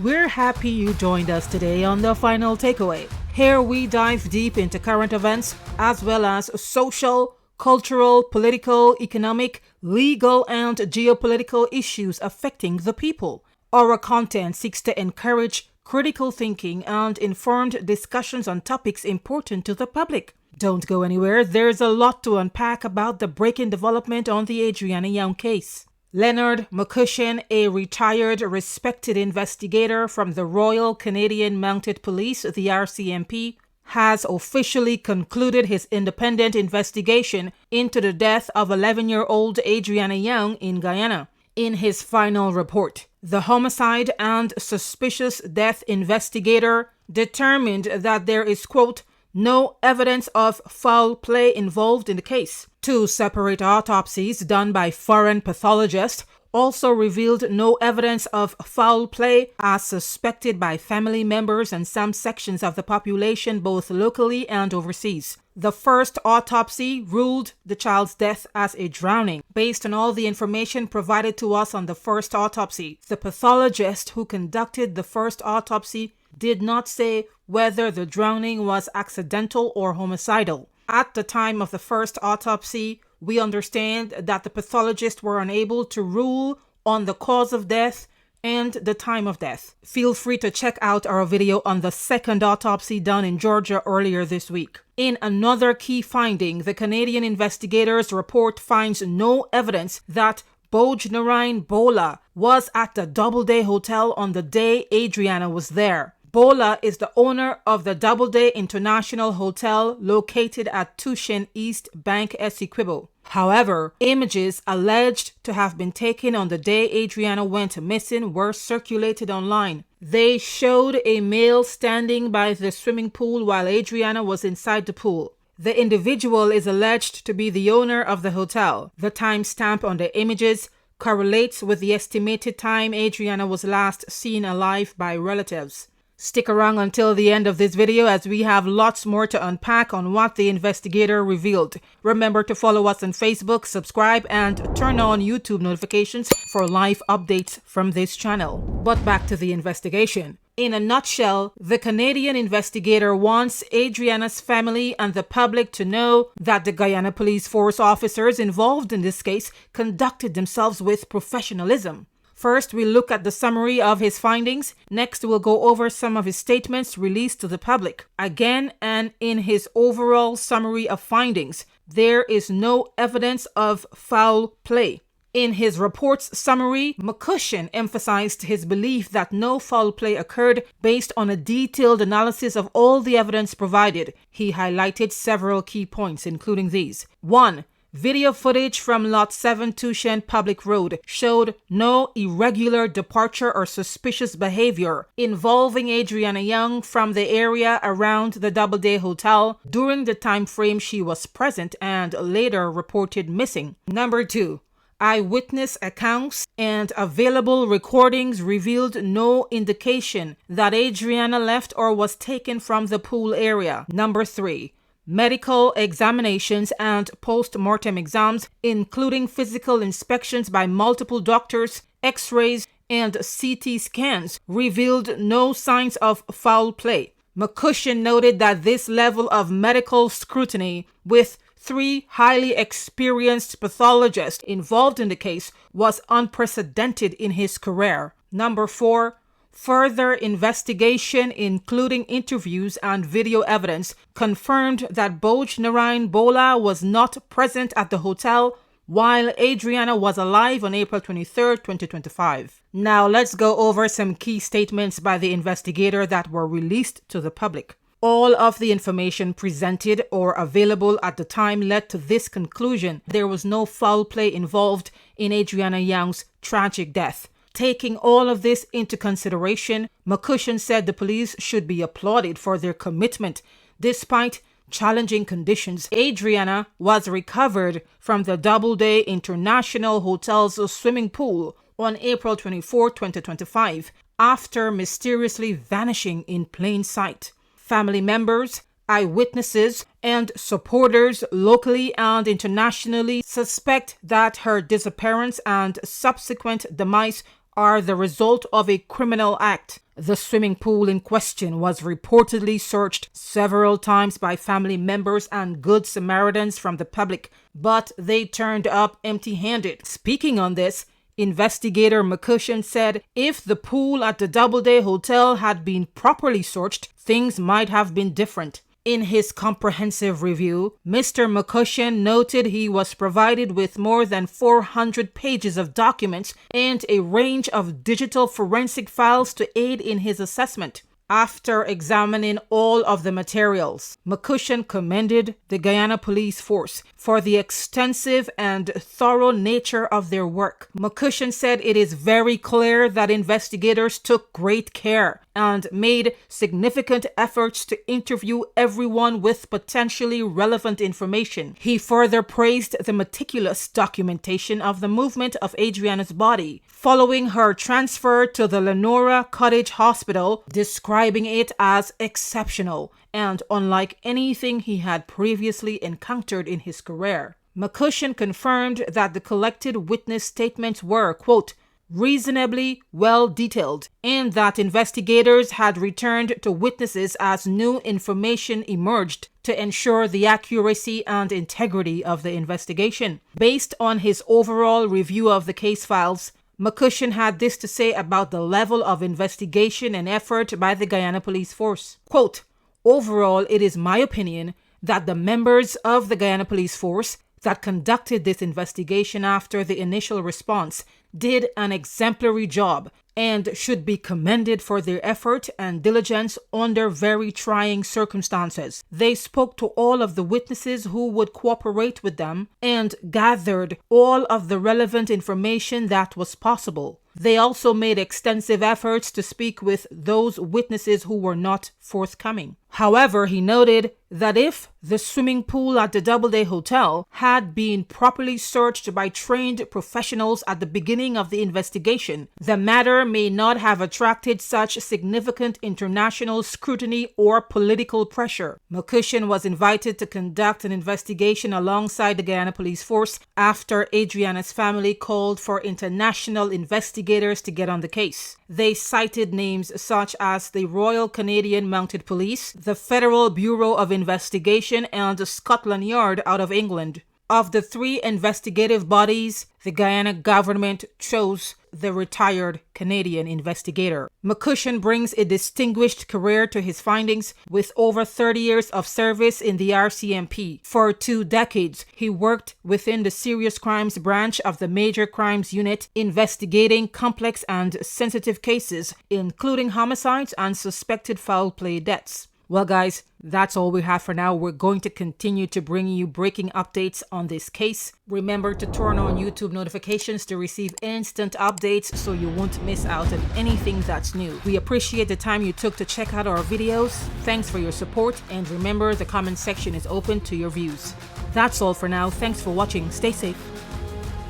We're happy you joined us today on The Final Takeaway. Here we dive deep into current events as well as social, cultural, political, economic, legal, and geopolitical issues affecting the people. Our content seeks to encourage critical thinking and informed discussions on topics important to the public. Don't go anywhere, there's a lot to unpack about the breaking development on the Adrianna Younge case. Leornard McCoshen, a retired, respected investigator from the Royal Canadian Mounted Police, the RCMP, has officially concluded his independent investigation into the death of 11-year-old Adrianna Younge in Guyana. In his final report, the Homicide and Suspicious Death Investigator determined that there is, quote, no evidence of foul play involved in the case. Two separate autopsies done by foreign pathologists also revealed no evidence of foul play as suspected by family members and some sections of the population both locally and overseas. The first autopsy ruled the child's death as a drowning. Based on all the information provided to us on the first autopsy, the pathologist who conducted the first autopsy did not say whether the drowning was accidental or homicidal. At the time of the first autopsy, we understand that the pathologists were unable to rule on the cause of death and the time of death. Feel free to check out our video on the second autopsy done in Georgia earlier this week. In another key finding, the Canadian investigators' report finds no evidence that Bojnarine Bola was at the Doubleday Hotel on the day Adriana was there. Bola is the owner of the Doubleday International Hotel located at Tushin East Bank Essequibo. However, images alleged to have been taken on the day Adriana went missing were circulated online. They showed a male standing by the swimming pool while Adriana was inside the pool. The individual is alleged to be the owner of the hotel. The timestamp on the images correlates with the estimated time Adriana was last seen alive by relatives. Stick around until the end of this video as we have lots more to unpack on what the investigator revealed. Remember to follow us on Facebook, subscribe, and turn on YouTube notifications for live updates from this channel. But back to the investigation. In a nutshell, the Canadian investigator wants Adriana's family and the public to know that the Guyana Police Force officers involved in this case conducted themselves with professionalism. First, we'll look at the summary of his findings. Next, we'll go over some of his statements released to the public. Again, and in his overall summary of findings, there is no evidence of foul play. In his report's summary, McCoshen emphasized his belief that no foul play occurred based on a detailed analysis of all the evidence provided. He highlighted several key points, including these. 1. Video footage from Lot 7 Tushin Public Road showed no irregular departure or suspicious behavior involving Adrianna Younge from the area around the Doubleday Hotel during the time frame she was present and later reported missing. Number 2. Eyewitness accounts and available recordings revealed no indication that Adriana left or was taken from the pool area. Number 3. Medical examinations and post-mortem exams, including physical inspections by multiple doctors, x-rays, and CT scans, revealed no signs of foul play. McCoshen noted that this level of medical scrutiny, with 3 highly experienced pathologists involved in the case, was unprecedented in his career. Number 4. Further investigation, including interviews and video evidence, confirmed that Bojnarine Bola was not present at the hotel while Adriana was alive on April 23, 2025. Now let's go over some key statements by the investigator that were released to the public. All of the information presented or available at the time led to this conclusion: there was no foul play involved in Adrianna Younge's tragic death. Taking all of this into consideration, McCoshen said the police should be applauded for their commitment. Despite challenging conditions, Adriana was recovered from the Doubleday International Hotel's swimming pool on April 24, 2025, after mysteriously vanishing in plain sight. Family members, eyewitnesses, and supporters locally and internationally suspect that her disappearance and subsequent demise are the result of a criminal act. The swimming pool in question was reportedly searched several times by family members and Good Samaritans from the public, but they turned up empty-handed. Speaking on this, Investigator McCoshen said if the pool at the Doubleday Hotel had been properly searched, things might have been different. In his comprehensive review, Mr. McCoshen noted he was provided with more than 400 pages of documents and a range of digital forensic files to aid in his assessment. After examining all of the materials, McCoshen commended the Guyana Police Force for the extensive and thorough nature of their work. McCoshen said it is very clear that investigators took great care and made significant efforts to interview everyone with potentially relevant information. He further praised the meticulous documentation of the movement of Adriana's body following her transfer to the Lenora Cottage Hospital, describing it as exceptional and unlike anything he had previously encountered in his career. McCoshen confirmed that the collected witness statements were, quote, reasonably well detailed, and that investigators had returned to witnesses as new information emerged to ensure the accuracy and integrity of the investigation. Based on his overall review of the case files, McCoshen had this to say about the level of investigation and effort by the Guyana Police Force. Quote, overall, it is my opinion that the members of the Guyana Police Force that conducted this investigation after the initial response did an exemplary job and should be commended for their effort and diligence under very trying circumstances. They spoke to all of the witnesses who would cooperate with them and gathered all of the relevant information that was possible. They also made extensive efforts to speak with those witnesses who were not forthcoming. However, he noted that if the swimming pool at the Doubleday Hotel had been properly searched by trained professionals at the beginning of the investigation, the matter may not have attracted such significant international scrutiny or political pressure. McCoshen was invited to conduct an investigation alongside the Guyana Police Force after Adriana's family called for international investigators to get on the case. They cited names such as the Royal Canadian Mounted Police, the Federal Bureau of Investigation, and Scotland Yard out of England. Of the three investigative bodies, the Guyana government chose the retired Canadian investigator. McCoshen brings a distinguished career to his findings with over 30 years of service in the RCMP. For 2 decades, he worked within the Serious Crimes branch of the Major Crimes Unit, investigating complex and sensitive cases, including homicides and suspected foul play deaths. Well, guys, that's all we have for now. We're going to continue to bring you breaking updates on this case. Remember to turn on YouTube notifications to receive instant updates so you won't miss out on anything that's new. We appreciate the time you took to check out our videos. Thanks for your support, and remember, the comment section is open to your views. That's all for now. Thanks for watching. Stay safe.